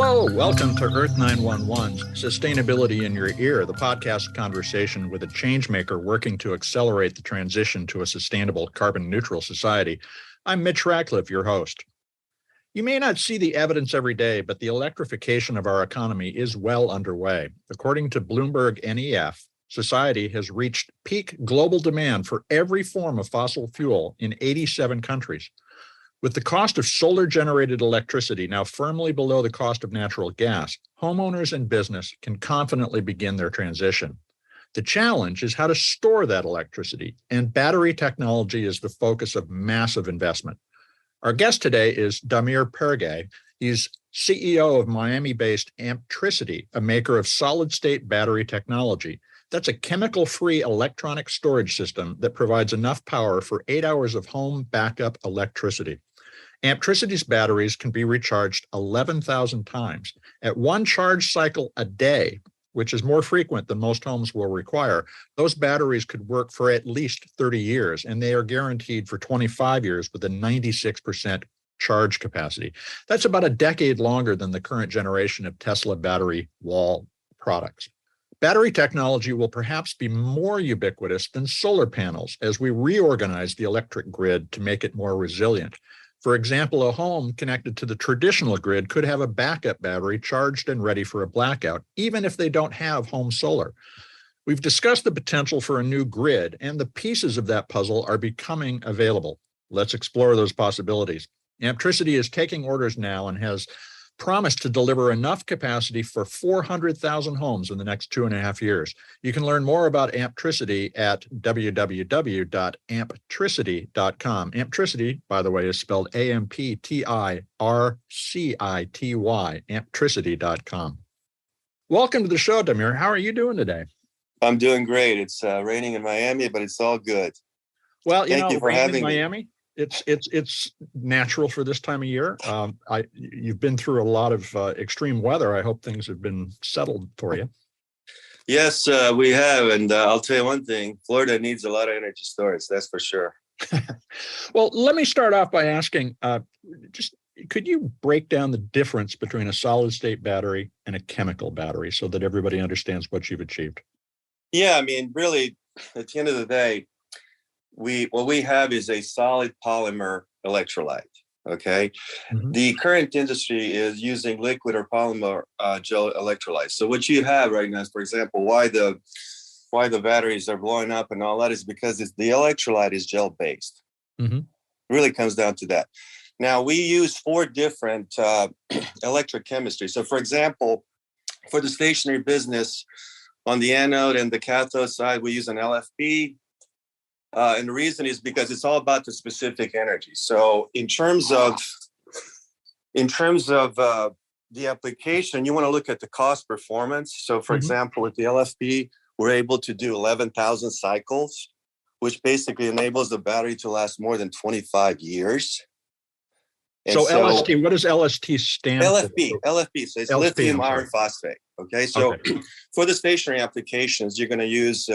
Hello, welcome to Earth911's Sustainability in Your Ear, the podcast conversation with a changemaker working to accelerate the transition to a sustainable carbon-neutral society. I'm Mitch Ratcliffe, your host. You may not see the evidence every day, but the electrification of our economy is well underway. According to Bloomberg NEF, society has reached peak global demand for every form of fossil fuel in 87 countries. With the cost of solar-generated electricity now firmly below the cost of natural gas, homeowners and business can confidently begin their transition. The challenge is how to store that electricity, and battery technology is the focus of massive investment. Our guest today is Damir Perge. He's CEO of Miami-based Ampricity, a maker of solid-state battery technology. That's a chemical-free electronic storage system that provides enough power for 8 hours of home backup electricity. Ampricity's batteries can be recharged 11,000 times. At one charge cycle a day, which is more frequent than most homes will require, those batteries could work for at least 30 years, and they are guaranteed for 25 years with a 96% charge capacity. That's about a decade longer than the current generation of Tesla battery wall products. Battery technology will perhaps be more ubiquitous than solar panels as we reorganize the electric grid to make it more resilient. For example, a home connected to the traditional grid could have a backup battery charged and ready for a blackout, even if they don't have home solar. We've discussed the potential for a new grid, and the pieces of that puzzle are becoming available. Let's explore those possibilities. Ampricity is taking orders now and has promised to deliver enough capacity for 400,000 homes in the next 2.5 years. You can learn more about Ampricity at www.ampricity.com. Ampricity, by the way, is spelled Amptircity, ampricity.com. Welcome to the show, Damir. How are you doing today? I'm doing great. It's raining in Miami, but it's all good. Well, Thank you for having me. Miami. It's natural for this time of year. You've been through a lot of extreme weather. I hope things have been settled for you. Yes, we have. And I'll tell you one thing, Florida needs a lot of energy storage. That's for sure. Well, let me start off by asking, could you break down the difference between a solid state battery and a chemical battery so that everybody understands what you've achieved? Yeah, I mean, really, at the end of the day, what we have is a solid polymer electrolyte. Okay. Mm-hmm. The current industry is using liquid or polymer gel electrolytes. So what you have right now is, for example, why the batteries are blowing up and all that is because the electrolyte is gel based. Mm-hmm. It really comes down to that. Now we use 4 different electrochemistries. So for example, for the stationary business, on the anode and the cathode side, we use an LFP. And the reason is because it's all about the specific energy. So in terms of the application, you want to look at the cost performance. So for example, with the LFP, we're able to do 11,000 cycles, which basically enables the battery to last more than 25 years. And so LST, what does LST stand for? LFP, so it's lithium iron phosphate. Okay, so for the stationary applications, you're going to use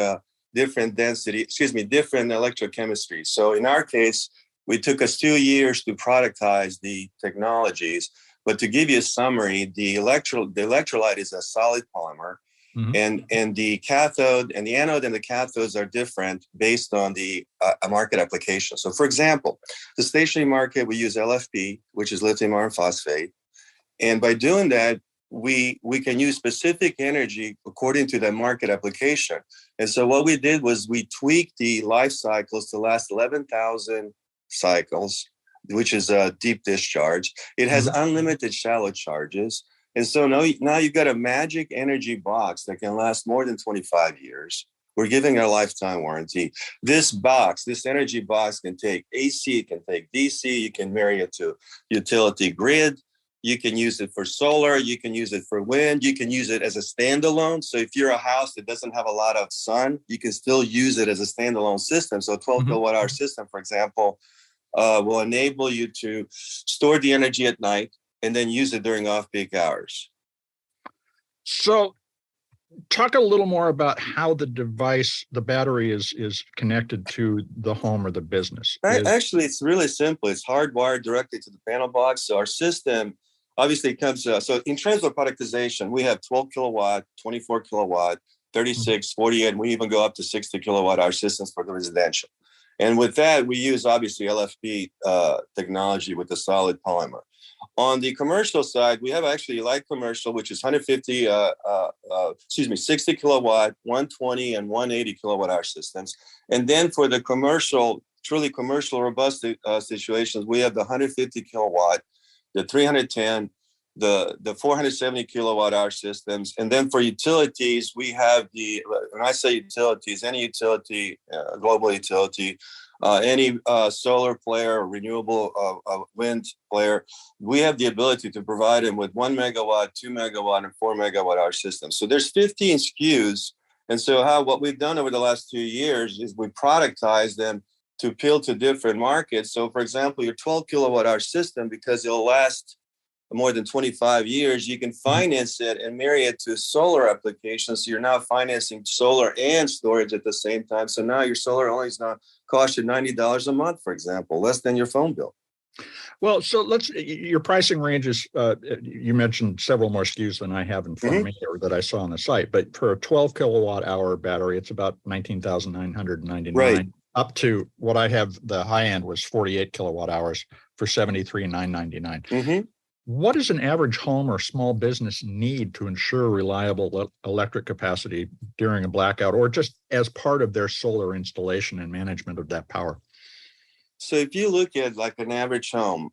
different electrochemistries. So in our case, we took us 2 years to productize the technologies. But to give you a summary, the electrolyte is a solid polymer, and the cathode and the anode and the cathodes are different based on the market application. So for example, the stationary market, we use LFP, which is lithium iron phosphate. And by doing that, we can use specific energy according to the market application. And so what we did was we tweaked the life cycles to last 11,000 cycles, which is a deep discharge. It has unlimited shallow charges. And so now you've got a magic energy box that can last more than 25 years. We're giving a lifetime warranty. This energy box can take AC, it can take DC, you can marry it to utility grid. You can use it for solar. You can use it for wind. You can use it as a standalone. So if you're a house that doesn't have a lot of sun, you can still use it as a standalone system. So a 12 kilowatt hour system, for example, will enable you to store the energy at night and then use it during off-peak hours. So talk a little more about how the device, the battery is connected to the home or the business. Actually, it's really simple. It's hardwired directly to the panel box. So our system obviously it comes, so in terms of productization, we have 12 kilowatt, 24 kilowatt, 36, 48, and we even go up to 60 kilowatt hour systems for the residential. And with that, we use obviously LFP technology with the solid polymer. On the commercial side, we have actually light commercial, which is 60 kilowatt, 120 and 180 kilowatt hour systems. And then for the commercial, truly commercial robust situations, we have the 150 kilowatt, the 310, the 470 kilowatt hour systems. And then for utilities, we have when I say utilities, any utility, global utility, any solar player, renewable wind player, we have the ability to provide them with 1 megawatt, 2 megawatt, and 4 megawatt hour systems. So there's 15 SKUs. And so what we've done over the last 2 years is we productize them to appeal to different markets. So for example, your 12 kilowatt hour system, because it'll last more than 25 years, you can finance it and marry it to solar applications. So you're now financing solar and storage at the same time. So now your solar only is now cost you $90 a month, for example, less than your phone bill. Well, so your pricing ranges, you mentioned several more SKUs than I have in front of me or that I saw on the site, but for a 12 kilowatt hour battery, it's about $19,999, right, up to what I have, the high end was 48 kilowatt hours for $73,999. Mm-hmm. What does an average home or small business need to ensure reliable electric capacity during a blackout, or just as part of their solar installation and management of that power? So if you look at like an average home,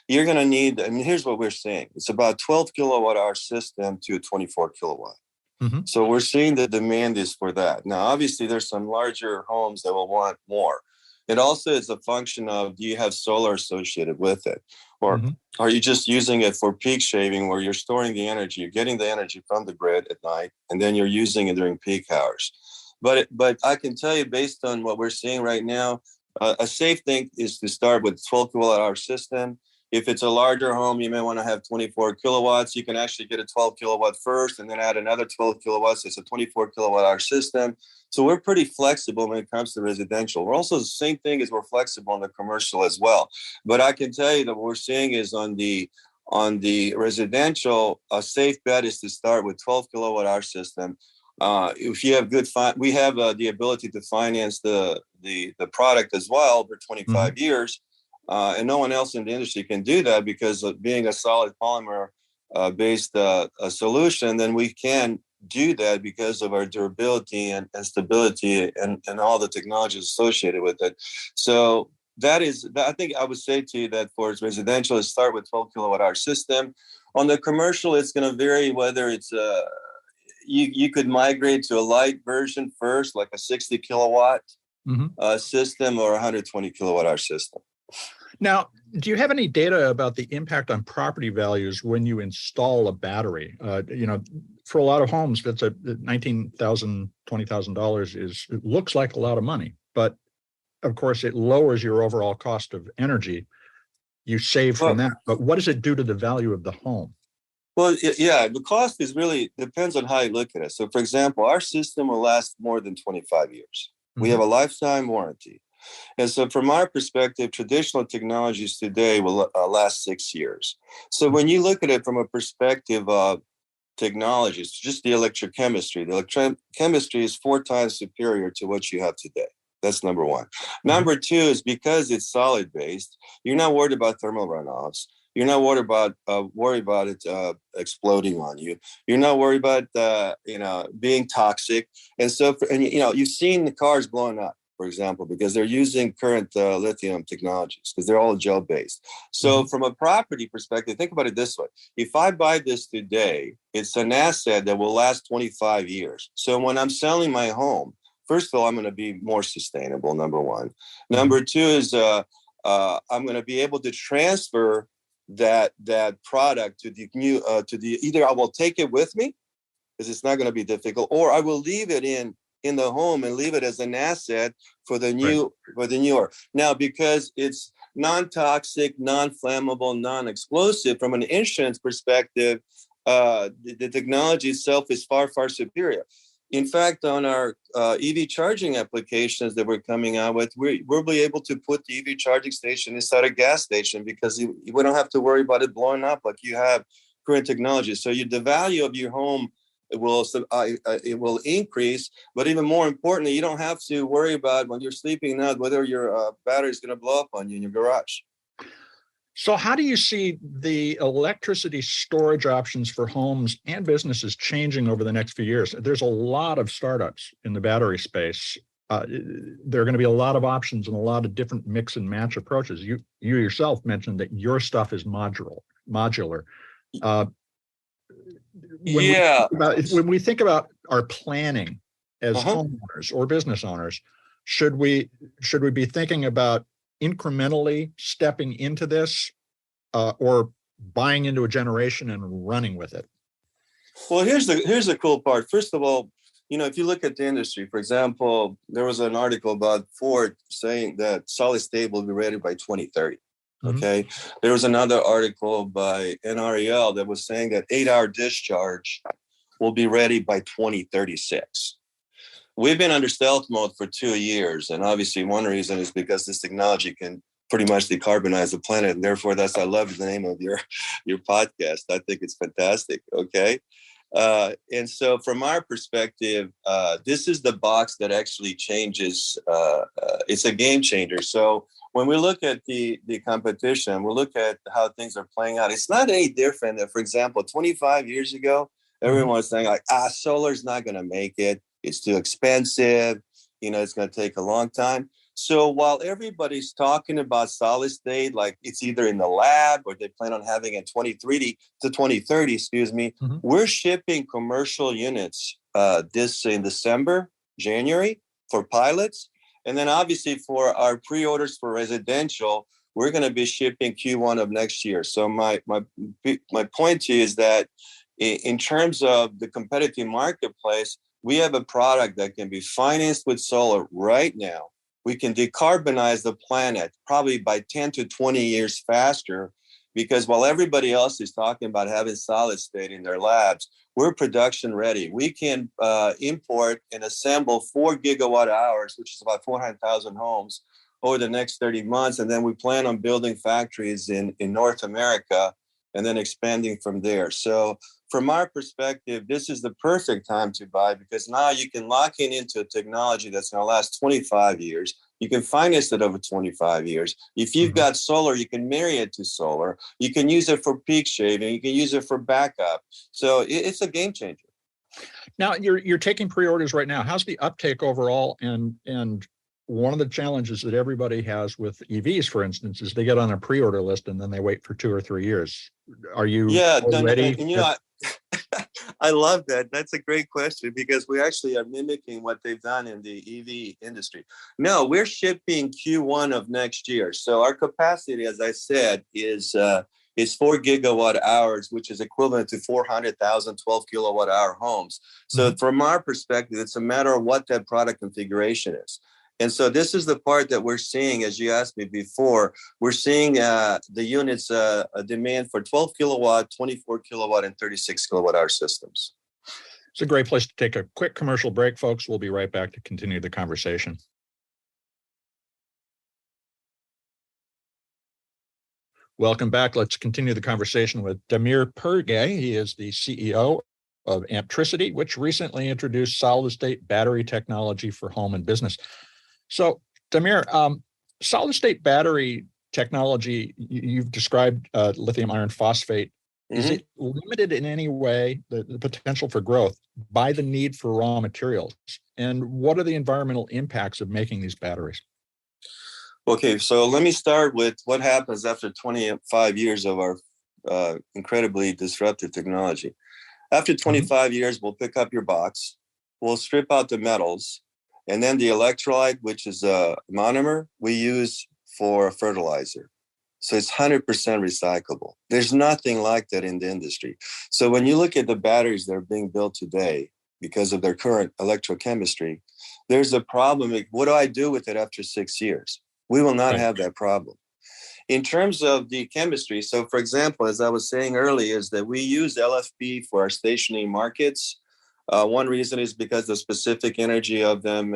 you're going to need, I mean, here's what we're saying. It's about 12 kilowatt hour system to a 24 kilowatt. Mm-hmm. So we're seeing the demand is for that. Now, obviously, there's some larger homes that will want more. It also is a function of, do you have solar associated with it? Or are you just using it for peak shaving where you're storing the energy, you're getting the energy from the grid at night, and then you're using it during peak hours? But I can tell you, based on what we're seeing right now, a safe thing is to start with 12 kilowatt hour system. If it's a larger home, you may want to have 24 kilowatts. You can actually get a 12 kilowatt first and then add another 12 kilowatts. It's a 24 kilowatt hour system. So we're pretty flexible when it comes to residential. We're also the same thing as we're flexible on the commercial as well. But I can tell you that what we're seeing is on the residential, a safe bet is to start with 12 kilowatt hour system. If you have we have the ability to finance the product as well for 25 years. And no one else in the industry can do that because of being a solid polymer based solution, then we can do that because of our durability and stability and all the technologies associated with it. So that is, I think I would say to you that for residential, it start with 12 kilowatt hour system. On the commercial, it's going to vary whether it's you could migrate to a light version first, like a 60 kilowatt system or a 120 kilowatt hour system. Now, do you have any data about the impact on property values when you install a battery? For a lot of homes, that's $19,000, $20,000 it looks like a lot of money, but of course it lowers your overall cost of energy. You save from that, but what does it do to the value of the home? Well, yeah, the cost is really depends on how you look at it. So, for example, our system will last more than 25 years. We have a lifetime warranty. And so from our perspective, traditional technologies today will last 6 years. So when you look at it from a perspective of technologies, just the electrochemistry, the electrochemistry is 4 times superior to what you have today. That's number one. Number two is because it's solid-based, you're not worried about thermal runoffs. You're not worried about it exploding on you. You're not worried about being toxic. And so, you've seen the cars blowing up, for example, because they're using current lithium technologies because they're all gel-based. So from a property perspective, think about it this way. If I buy this today, it's an asset that will last 25 years. So when I'm selling my home, first of all, I'm going to be more sustainable, number one. Number two is I'm going to be able to transfer that product to the new either I will take it with me because it's not going to be difficult, or I will leave it in the home and leave it as an asset for the newer. Now, because it's non-toxic, non-flammable, non-explosive, from an insurance perspective, the technology itself is far, far superior. In fact, on our EV charging applications that we're coming out with, we'll be able to put the EV charging station inside a gas station because we don't have to worry about it blowing up like you have current technology. So the value of your home it will increase, but even more importantly, you don't have to worry about when you're sleeping at night whether your battery is going to blow up on you in your garage. So how do you see the electricity storage options for homes and businesses changing over the next few years? There's a lot of startups in the battery space. There are going to be a lot of options and a lot of different mix and match approaches. You yourself mentioned that your stuff is modular. When we think about our planning as homeowners or business owners, should we be thinking about incrementally stepping into this or buying into a generation and running with it? Well, here's the cool part. First of all, if you look at the industry, for example, there was an article about Ford saying that solid state will be ready by 2030. Okay. There was another article by NREL that was saying that 8-hour discharge will be ready by 2036. We've been under stealth mode for 2 years. And obviously one reason is because this technology can pretty much decarbonize the planet. And therefore, I love the name of your podcast. I think it's fantastic. Okay. And so from our perspective, this is the box that actually changes. It's a game changer. So when we look at the competition, we look at how things are playing out. It's not any different than, for example, 25 years ago, everyone was saying like, solar's not going to make it. It's too expensive. It's going to take a long time. So while everybody's talking about solid state, like it's either in the lab or they plan on having it 2030, we're shipping commercial units this in December, January for pilots. And then obviously for our pre-orders for residential, we're going to be shipping Q1 of next year. So my point to you is that in terms of the competitive marketplace, we have a product that can be financed with solar right now. We can decarbonize the planet probably by 10 to 20 years faster because while everybody else is talking about having solid state in their labs, we're production ready. We can import and assemble 4 gigawatt hours, which is about 400,000 homes over the next 30 months. And then we plan on building factories in North America and then expanding from there. So from our perspective, this is the perfect time to buy because now you can lock into a technology that's going to last 25 years. You can finance it over 25 years. If you've got solar, you can marry it to solar. You can use it for peak shaving. You can use it for backup. So it's a game changer. Now, you're taking pre-orders right now. How's the uptake overall? And one of the challenges that everybody has with EVs, for instance, is they get on a pre-order list and then they wait for 2 or 3 years. Are you ready? I love that. That's a great question because we actually are mimicking what they've done in the EV industry. No, we're shipping Q1 of next year. So our capacity, as I said, is 4 gigawatt hours, which is equivalent to 400,000 12 kilowatt hour homes. So from our perspective, it's a matter of what that product configuration is. And so this is the part that we're seeing, as you asked me before, we're seeing the units a demand for 12 kilowatt, 24 kilowatt, and 36 kilowatt hour systems. It's a great place to take a quick commercial break, folks. We'll be right back to continue the conversation. Welcome back. Let's continue the conversation with Damir Perge. He is the CEO of Ampricity, which recently introduced solid-state battery technology for home and business. So, Damir, solid-state battery technology, you've described lithium iron phosphate. Is it limited in any way, the potential for growth, by the need for raw materials? And what are the environmental impacts of making these batteries? Okay, so let me start with what happens after 25 years of our incredibly disruptive technology. After 25 years, we'll pick up your box, we'll strip out the metals, and then the electrolyte, which is a monomer, we use for a fertilizer. So it's 100% recyclable. There's nothing like that in the industry. So when you look at the batteries that are being built today, because of their current electrochemistry, there's a problem. Like, what do I do with it after 6 years? We will not have that problem. In terms of the chemistry, so for example, as I was saying earlier, is that we use LFP for our stationary markets. One reason is because the specific energy of them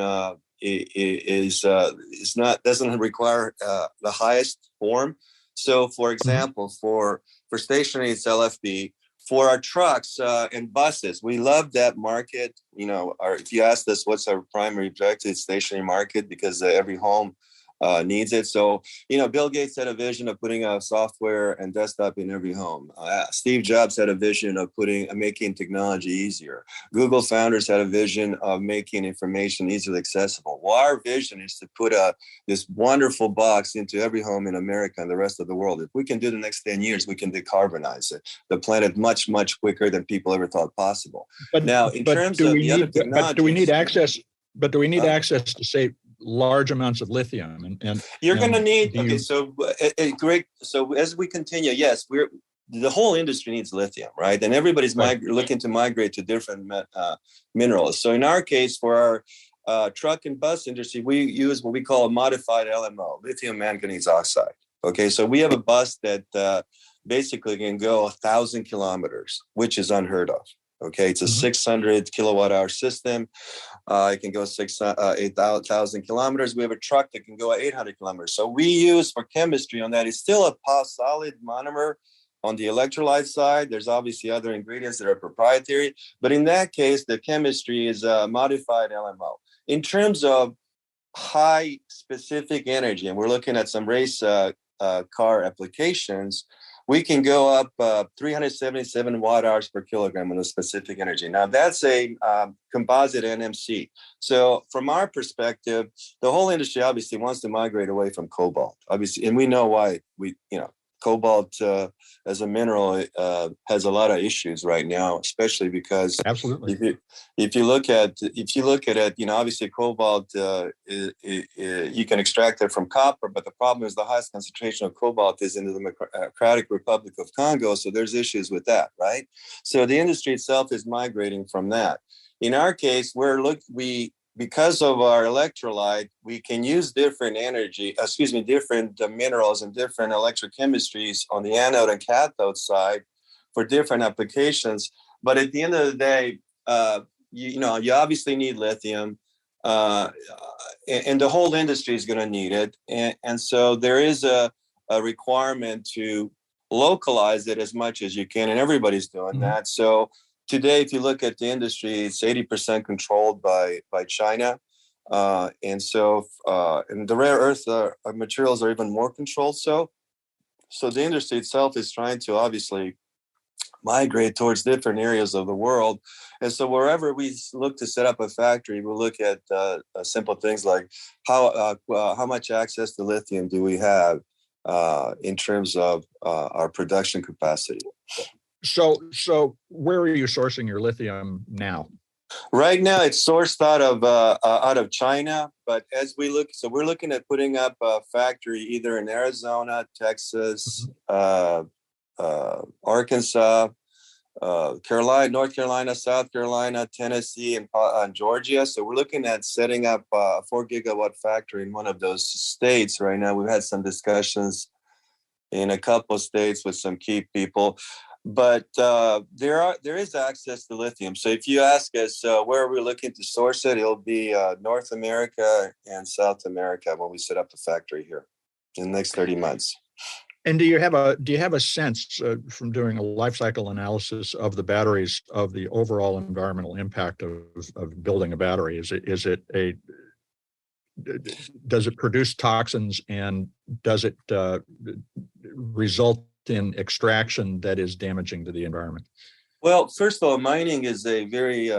doesn't require the highest form. So, for example, for stationary, it's LFP. For our trucks and buses, we love that market. If you asked us what's our primary objective, it's stationary market, because every home needs it. So, Bill Gates had a vision of putting a software and desktop in every home. Steve Jobs had a vision of making technology easier. Google founders had a vision of making information easily accessible. Well, our vision is to put this wonderful box into every home in America and the rest of the world. If we can do the next 10 years, we can decarbonize the planet much, much quicker than people ever thought possible. Now, in terms of the other technologies, do we need access? But do we need access to, say, large amounts of lithium? And you're going to need. Great. So as we continue, yes, the whole industry needs lithium, right? And everybody's looking to migrate to different minerals. So in our case, for our truck and bus industry, we use what we call a modified LMO, lithium manganese oxide. Okay, so we have a bus that basically can go 1,000 kilometers, which is unheard of. Okay, it's a 600 kilowatt hour system. It can go 8,000 kilometers. We have a truck that can go 800 kilometers. So we use for chemistry on that, it's still a solid monomer on the electrolyte side. There's obviously other ingredients that are proprietary, but in that case, the chemistry is a modified LMO. In terms of high specific energy, and we're looking at some race car applications, we can go up 377 watt hours per kilogram on a specific energy. Now, that's a composite NMC. So from our perspective, the whole industry obviously wants to migrate away from cobalt, obviously, and we know why. Cobalt as a mineral has a lot of issues right now, especially because if you look at it, obviously cobalt you can extract it from copper, but the problem is the highest concentration of cobalt is in the Democratic Republic of Congo, so there's issues with that, right? So the industry itself is migrating from that. In our case, because of our electrolyte, we can use different minerals and different electrochemistries on the anode and cathode side for different applications. But at the end of the day, you obviously need lithium, and the whole industry is going to need it. And so there is a requirement to localize it as much as you can, and everybody's doing that. So today, if you look at the industry, it's 80% controlled by China. And the rare earth materials are even more controlled. So the industry itself is trying to obviously migrate towards different areas of the world. And so wherever we look to set up a factory, we'll look at simple things like how much access to lithium do we have in terms of our production capacity. So where are you sourcing your lithium now? Right now, it's sourced out of China. But as we look, so we're looking at putting up a factory either in Arizona, Texas, Arkansas, North Carolina, South Carolina, Tennessee, and Georgia. So we're looking at setting up a 4 gigawatt factory in one of those states right now. We've had some discussions in a couple of states with some key people. But there is access to lithium. So if you ask us where are we looking to source it, it'll be North America and South America when we set up the factory here in the next 30 months. And do you have a sense from doing a life cycle analysis of the batteries of the overall environmental impact of building a battery? Does it produce toxins, and does it result in extraction that is damaging to the environment? Well, first of all, mining is a very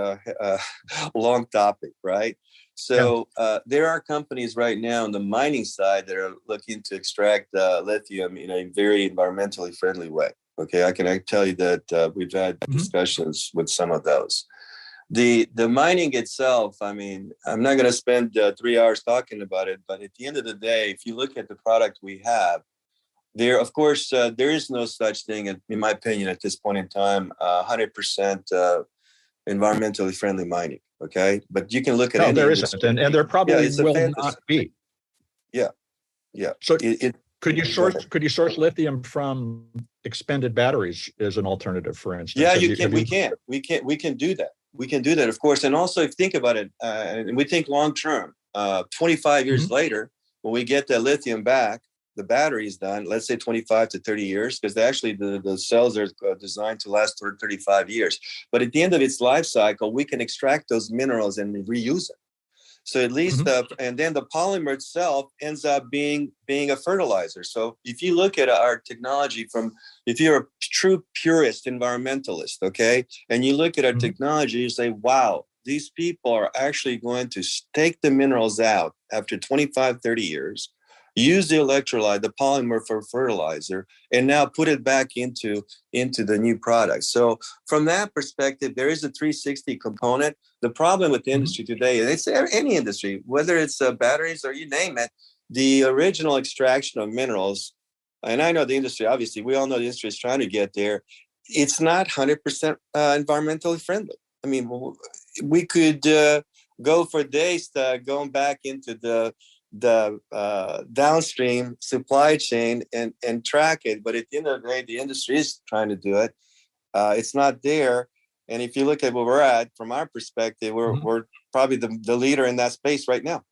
long topic, right? So there are companies right now on the mining side that are looking to extract lithium in a very environmentally friendly way. Okay, I can tell you that we've had discussions with some of those. The mining itself, I mean, I'm not going to spend 3 hours talking about it, but at the end of the day, if you look at the product we have, there is no such thing, in my opinion, at this point in time, 100% environmentally friendly mining. Okay, but you can look at there isn't, and there probably will not be. Yeah. So could you source lithium from expended batteries as an alternative, for instance? Yeah, we can do that. we can do that, of course. And also, if you think about it, and we think long term, 25 years later, when we get the lithium back, the battery is done, let's say 25 to 30 years, because actually the cells are designed to last for 35 years. But at the end of its life cycle, we can extract those minerals and reuse them. So at least, and then the polymer itself ends up being a fertilizer. So if you look at our technology if you're a true purist environmentalist, okay, and you look at our technology, you say, wow, these people are actually going to take the minerals out after 25, 30 years, use the electrolyte, the polymer for fertilizer, and now put it back into the new product. So from that perspective, there is a 360 component. The problem with the industry today, it's any industry, whether it's batteries or you name it, the original extraction of minerals, and I know the industry, obviously, we all know the industry is trying to get there. It's not 100% environmentally friendly. I mean, we could go for days going back into the downstream supply chain and track it. But at the end of the day, the industry is trying to do it. It's not there. And if you look at where we're at, from our perspective, we're probably the leader in that space right now.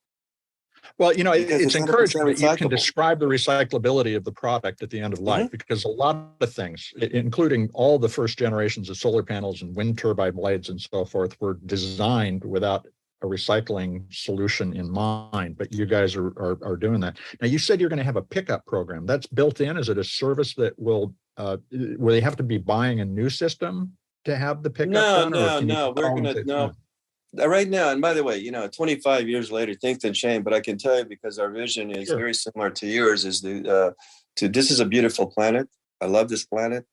Well, it's encouraging that you can describe the recyclability of the product at the end of life, because a lot of things, including all the first generations of solar panels and wind turbine blades and so forth, were designed without a recycling solution in mind, but you guys are doing that. Now, you said you're going to have a pickup program. That's built in? Is it a service that will they have to be buying a new system to have the pickup done? No. We're going to, no. Right now, and by the way, 25 years later, things can change, but I can tell you, because our vision is very similar to yours, is this is a beautiful planet. I love this planet.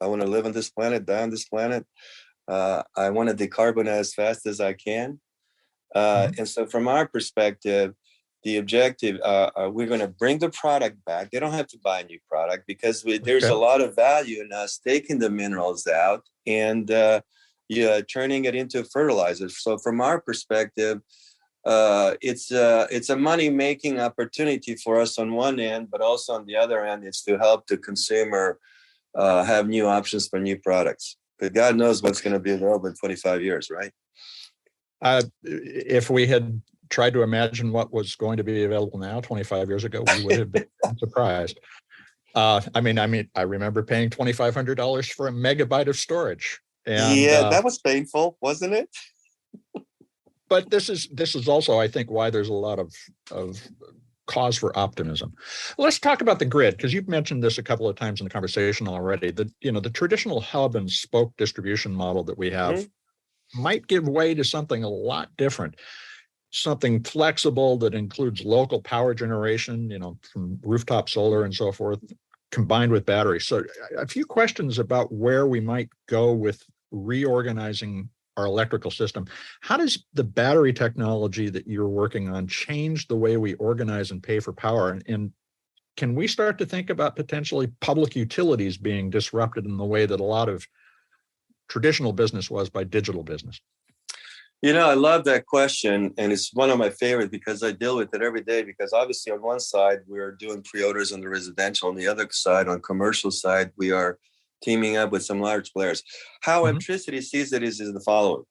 I want to live on this planet, die on this planet. I want to decarbonize as fast as I can. And so from our perspective, the objective, we're going to bring the product back. They don't have to buy a new product, because there's a lot of value in us taking the minerals out and turning it into fertilizer. So from our perspective, it's a money-making opportunity for us on one end, but also on the other end, it's to help the consumer have new options for new products. But God knows what's going to be available in 25 years, right? If we had tried to imagine what was going to be available now 25 years ago, we would have been surprised. I remember paying $2,500 for a megabyte of storage. And, that was painful, wasn't it? But this is also, I think, why there's a lot of cause for optimism. Let's talk about the grid, because you've mentioned this a couple of times in the conversation already. The traditional hub and spoke distribution model that we have might give way to something a lot different, something flexible that includes local power generation, from rooftop solar and so forth, combined with batteries. So a few questions about where we might go with reorganizing our electrical system. How does the battery technology that you're working on change the way we organize and pay for power? And can we start to think about potentially public utilities being disrupted in the way that a lot of traditional business was by digital business? I love that question, and it's one of my favorites because I deal with it every day. Because obviously, on one side, we're doing pre-orders on the residential. On the other side, on commercial side, we are teaming up with some large players. How Ampricity sees it is the following: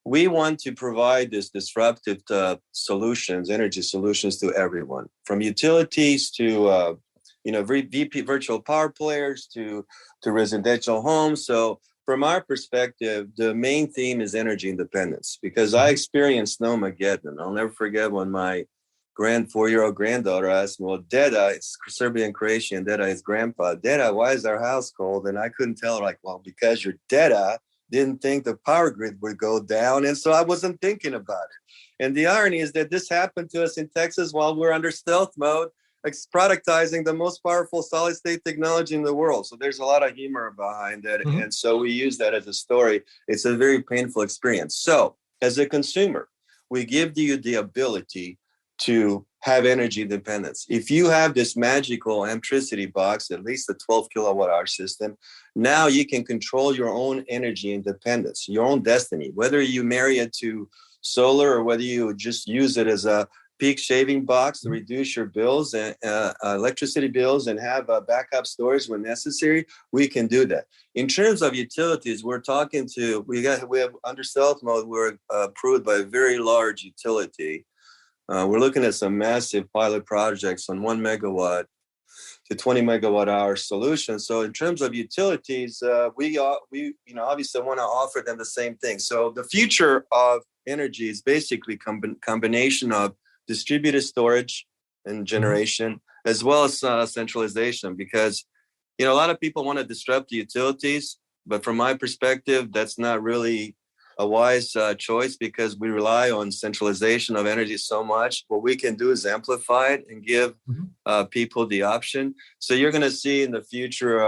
we want to provide this disruptive solutions, energy solutions, to everyone, from utilities to VP virtual power players to residential homes. So from our perspective, the main theme is energy independence, because I experienced Snowmageddon. I'll never forget when my 4-year-old granddaughter asked me, well, Deda, it's Serbian Croatian, Deda is grandpa. Deda, why is our house cold? And I couldn't tell her, well, because your Deda didn't think the power grid would go down. And so I wasn't thinking about it. And the irony is that this happened to us in Texas while we're under stealth mode, productizing the most powerful solid state technology in the world. So there's a lot of humor behind it. And so we use that as a story. It's a very painful experience. So as a consumer, we give you the ability to have energy independence. If you have this magical Ampricity box, at least a 12 kilowatt hour system, now you can control your own energy independence, your own destiny, whether you marry it to solar or whether you just use it as a peak shaving box to reduce your bills and electricity bills and have backup storage when necessary, we can do that. In terms of utilities, we have under stealth mode, we're approved by a very large utility. We're looking at some massive pilot projects on 1 megawatt to 20 megawatt hour solutions. So in terms of utilities, we obviously want to offer them the same thing. So the future of energy is basically combination of distributed storage and generation, as well as centralization, because a lot of people want to disrupt the utilities, but from my perspective, that's not really a wise choice, because we rely on centralization of energy so much. What we can do is amplify it and give people the option. So you're going to see in the future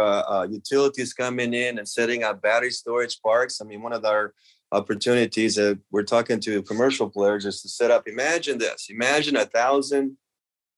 utilities coming in and setting up battery storage parks. I mean, one of our opportunities that we're talking to commercial players is to set up, imagine 1,000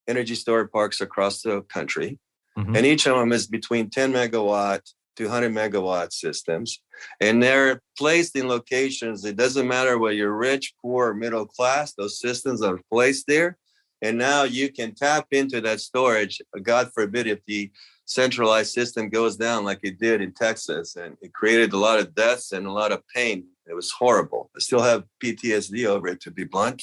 energy storage parks across the country. And each of them is between 10 megawatt to 100 megawatt systems. And they're placed in locations. It doesn't matter whether you're rich, poor, or middle class, those systems are placed there. And now you can tap into that storage. God forbid if the centralized system goes down like it did in Texas, and it created a lot of deaths and a lot of pain. It was horrible. I still have PTSD over it, to be blunt.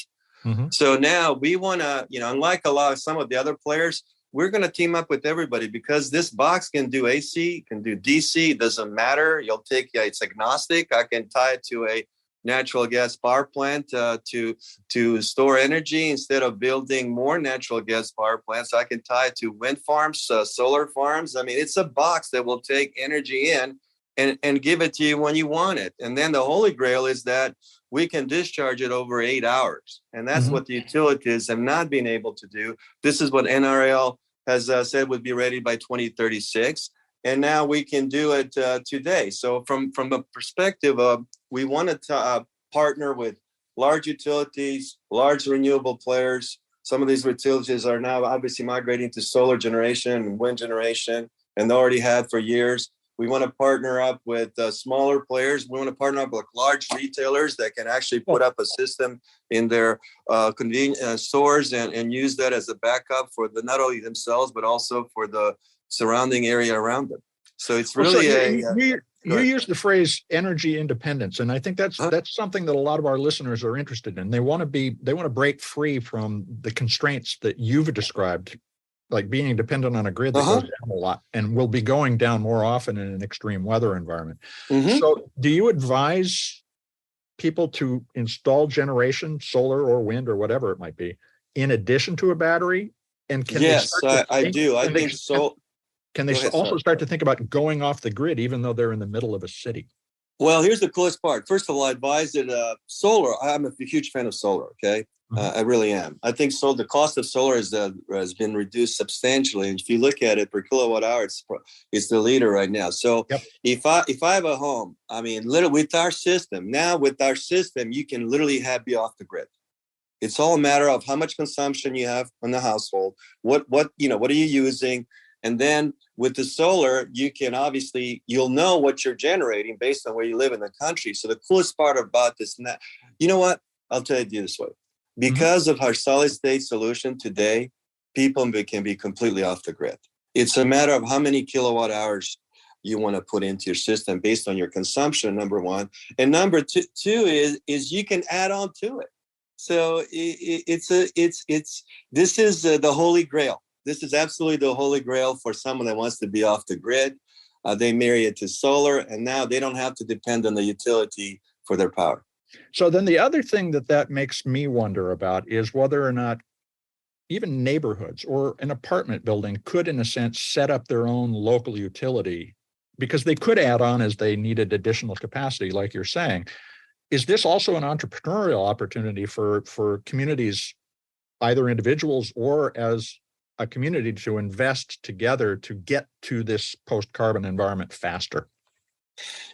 So now we want to, unlike some of the other players, we're going to team up with everybody, because this box can do AC, can do DC, it doesn't matter. It's agnostic. I can tie it to a natural gas power plant to store energy. Instead of building more natural gas power plants, I can tie it to wind farms, solar farms. I mean, it's a box that will take energy in and give it to you when you want it. And then the holy grail is that we can discharge it over 8 hours. And that's what the utilities have not been able to do. This is what NRL has said would be ready by 2036. And now we can do it today. So from the perspective of, we want to partner with large utilities, large renewable players. Some of these utilities are now obviously migrating to solar generation and wind generation, and they already had for years. We want to partner up with smaller players. We want to partner up with large retailers that can actually put up a system in their convenience stores and use that as a backup for not only themselves, but also for the surrounding area around them. So it's really you use the phrase energy independence, and I think that's something that a lot of our listeners are interested in. They want to break free from the constraints that you've described, like being dependent on a grid that goes down a lot and will be going down more often in an extreme weather environment. So do you advise people to install generation, solar or wind or whatever it might be, in addition to a battery? And yes, I do. I think so. Can they also start to think about going off the grid, even though they're in the middle of a city? Well, here's the coolest part. First of all, I advise that solar, I'm a huge fan of solar, okay? I really am. I think the cost of solar has been reduced substantially. And if you look at it per kilowatt hour, it's the leader right now. So if I have a home, I mean, literally with our system, you can literally be off the grid. It's all a matter of how much consumption you have on the household. What are you using? And then with the solar, you can you'll know what you're generating based on where you live in the country. So the coolest part about this, you know what? I'll tell you this way. Because of our solid state solution today, people can be completely off the grid. It's a matter of how many kilowatt hours you want to put into your system based on your consumption, number one. And number two is you can add on to it. So this is the holy grail. This is absolutely the holy grail for someone that wants to be off the grid. They marry it to solar, and now they don't have to depend on the utility for their power. So then the other thing that makes me wonder about is whether or not even neighborhoods or an apartment building could, in a sense, set up their own local utility, because they could add on as they needed additional capacity, like you're saying. Is this also an entrepreneurial opportunity for communities, either individuals or as a community, to invest together to get to this post-carbon environment faster?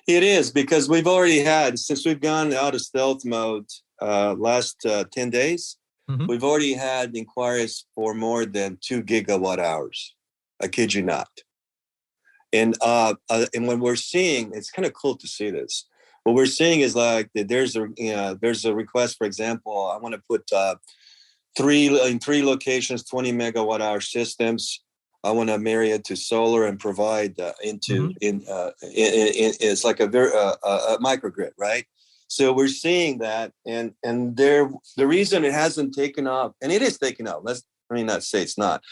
It is, because we've already had, since we've gone out of stealth mode last 10 days, we've already had inquiries for more than 2 gigawatt hours. I kid you not. And when we're seeing, it's kind of cool to see this. What we're seeing is like that there's a request, for example, I want to put three locations, 20 megawatt hour systems. I want to marry it to solar and provide it's like a microgrid, right? So we're seeing that, and the reason it hasn't taken off, and it is taking off. Let me not say it's not,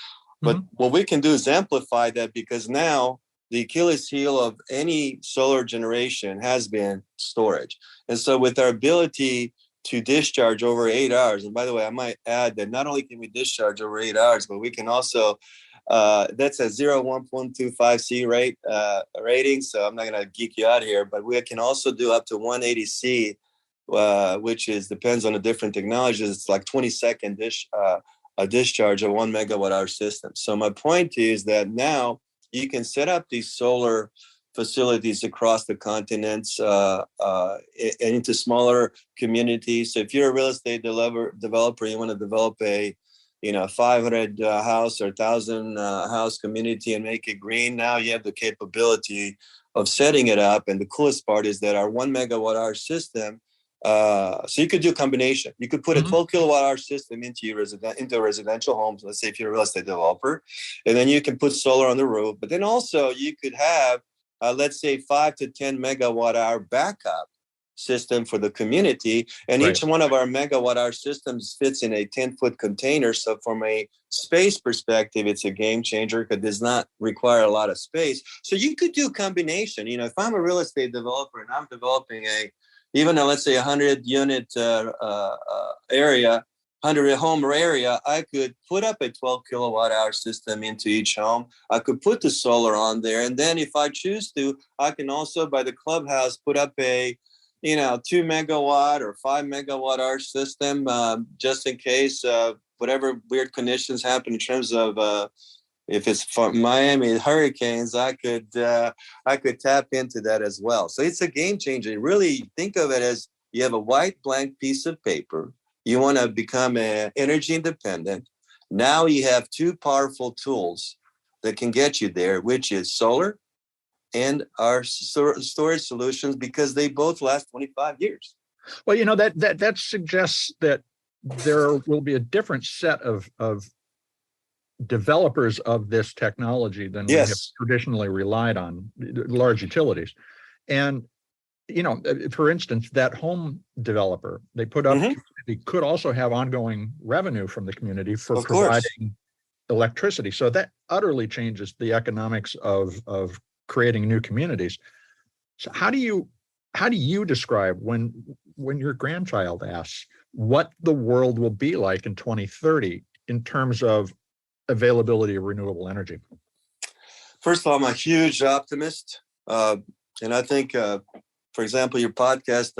but what we can do is amplify that, because now the Achilles heel of any solar generation has been storage, and so with our ability to discharge over 8 hours, and by the way, I might add that not only can we discharge over 8 hours, but we can also that's a 1.25C rating. So I'm not going to geek you out here, but we can also do up to 180C, which depends on the different technologies. It's like 20-second a discharge of 1 megawatt hour system. So my point is that now you can set up these solar facilities across the continents and into smaller communities. So if you're a real estate developer, you want to develop a 500 house or 1,000 house community and make it green. Now you have the capability of setting it up. And the coolest part is that our 1 megawatt hour system, so you could do a combination. You could put a 12 kilowatt hour system into residential homes. Let's say if you're a real estate developer, and then you can put solar on the roof. But then also you could have, let's say 5 to 10 megawatt hour backup system for the community, and each one of our megawatt hour systems fits in a 10-foot container. So from a space perspective, it's a game changer because it does not require a lot of space. So you could do a combination. If I'm a real estate developer and I'm developing let's say 100 unit area, 100 home area, I could put up a 12 kilowatt hour system into each home. I could put the solar on there, and then if I choose to, I can also by the clubhouse put up a 2 megawatt or 5 megawatt hour system, just in case whatever weird conditions happen in terms of if it's for Miami hurricanes, I could tap into that as well. So it's a game changer. Really think of it as you have a white blank piece of paper. You want to become energy independent. Now you have two powerful tools that can get you there, which is solar and our storage solutions, because they both last 25 years. Well, that suggests that there will be a different set of developers of this technology than we have traditionally relied on, large utilities. And, for instance, that home developer, they put up, they could also have ongoing revenue from the community for providing electricity. So that utterly changes the economics of creating new communities. So how do you describe when your grandchild asks what the world will be like in 2030 in terms of availability of renewable energy? First of all, I'm a huge optimist. And I think, for example, your podcast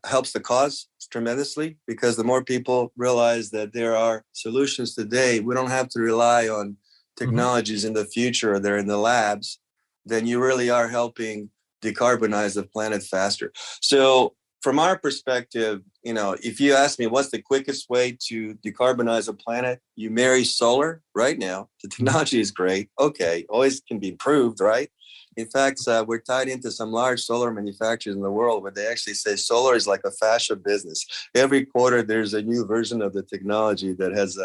helps the cause tremendously, because the more people realize that there are solutions today, we don't have to rely on technologies in the future, they're in the labs, then you really are helping decarbonize the planet faster. So from our perspective, if you ask me what's the quickest way to decarbonize a planet, you marry solar right now. The technology is great. Okay, always can be improved, right? In fact, we're tied into some large solar manufacturers in the world where they actually say solar is like a fashion business. Every quarter, there's a new version of the technology that has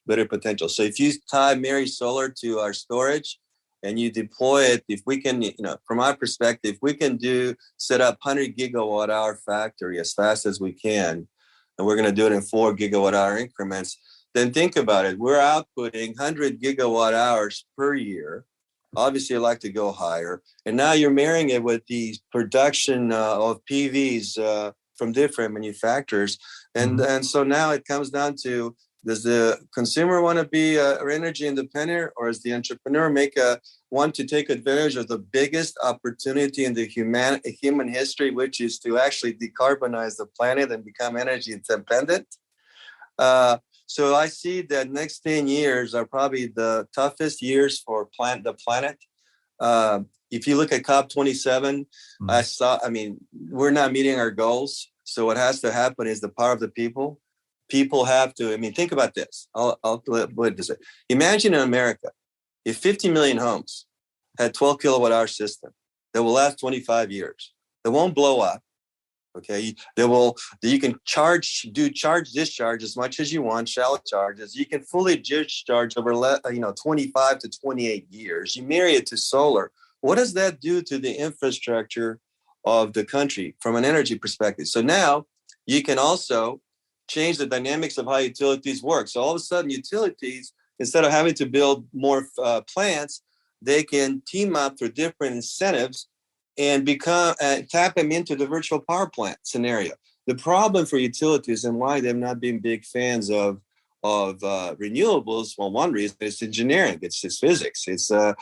better potential. So if you marry solar to our storage, and you deploy it, if we can, from our perspective, we can set up 100 gigawatt hour factory as fast as we can, and we're going to do it in 4 gigawatt hour increments, then think about it. We're outputting 100 gigawatt hours per year. Obviously, I'd like to go higher. And now you're marrying it with the production of PVs from different manufacturers. And so now it comes down to, does the consumer want to be energy independent, or does the entrepreneur want to take advantage of the biggest opportunity in the human history, which is to actually decarbonize the planet and become energy independent? So I see that next 10 years are probably the toughest years for the planet. If you look at COP27, we're not meeting our goals. So what has to happen is the power of the people. People have to, think about this. What does it? Imagine in America, if 50 million homes had 12 kilowatt hour system that will last 25 years, that won't blow up, Okay, you can do charge discharge as much as you want, shallow charges. You can fully discharge over 25 to 28 years. You marry it to solar. What does that do to the infrastructure of the country from an energy perspective? So now you can also change the dynamics of how utilities work. So all of a sudden, utilities, instead of having to build more plants, they can team up through different incentives and tap them into the virtual power plant scenario. The problem for utilities and why they've not been big fans of renewables, well, one reason is engineering. It's physics. It's the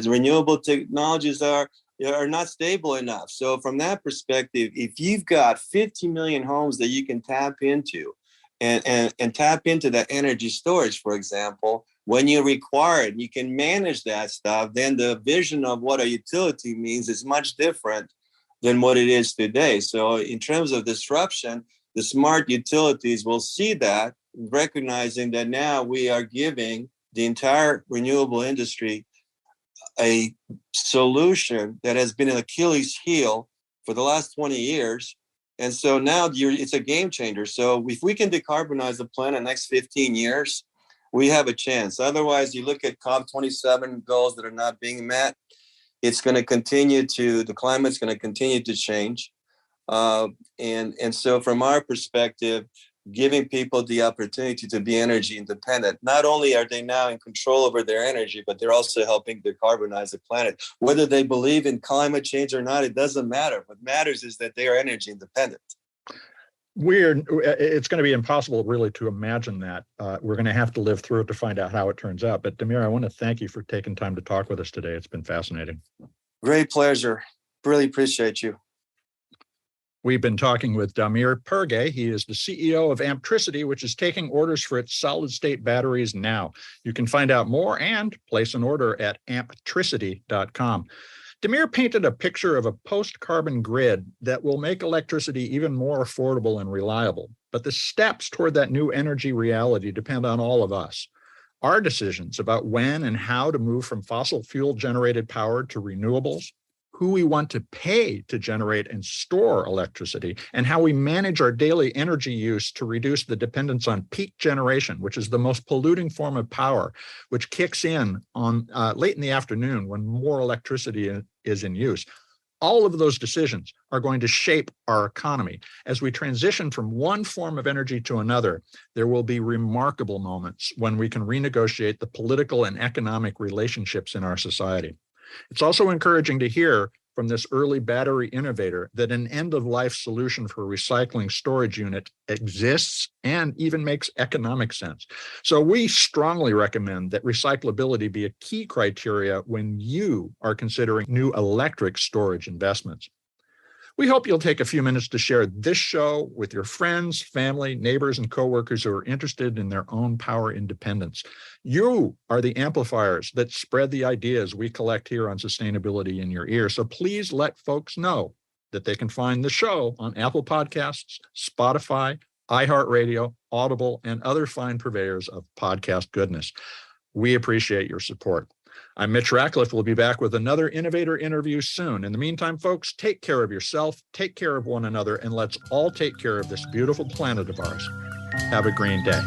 renewable technologies are not stable enough. So from that perspective, if you've got 50 million homes that you can tap into and tap into that energy storage, for example, when you require it, you can manage that stuff, then the vision of what a utility means is much different than what it is today. So in terms of disruption, the smart utilities will see that, recognizing that now we are giving the entire renewable industry a solution that has been an Achilles heel for the last 20 years. And so now it's a game changer. So if we can decarbonize the planet in the next 15 years, we have a chance. Otherwise, you look at COP27 goals that are not being met, it's going to the climate's going to continue to change. And so from our perspective, giving people the opportunity to be energy independent, not only are they now in control over their energy, but they're also helping decarbonize the planet. Whether they believe in climate change or not, it doesn't matter. What matters is that they are energy independent. It's going to be impossible really to imagine that. We're going to have to live through it to find out how it turns out. But Damir, I want to thank you for taking time to talk with us today. It's been fascinating. Great pleasure. Really appreciate you. We've been talking with Damir Perge. He is the CEO of Ampricity, which is taking orders for its solid-state batteries now. You can find out more and place an order at ampricity.com. Damir painted a picture of a post-carbon grid that will make electricity even more affordable and reliable. But the steps toward that new energy reality depend on all of us. Our decisions about when and how to move from fossil fuel-generated power to renewables, who we want to pay to generate and store electricity, and how we manage our daily energy use to reduce the dependence on peak generation, which is the most polluting form of power, which kicks in on late in the afternoon when more electricity is in use. All of those decisions are going to shape our economy. As we transition from one form of energy to another, there will be remarkable moments when we can renegotiate the political and economic relationships in our society. It's also encouraging to hear from this early battery innovator that an end-of-life solution for a recycling storage unit exists and even makes economic sense. So we strongly recommend that recyclability be a key criteria when you are considering new electric storage investments. We hope you'll take a few minutes to share this show with your friends, family, neighbors, and coworkers who are interested in their own power independence. You are the amplifiers that spread the ideas we collect here on Sustainability in Your Ear. So please let folks know that they can find the show on Apple Podcasts, Spotify, iHeartRadio, Audible, and other fine purveyors of podcast goodness. We appreciate your support. I'm Mitch Ratcliffe. We'll be back with another innovator interview soon. In the meantime, folks, take care of yourself, take care of one another, and let's all take care of this beautiful planet of ours. Have a green day.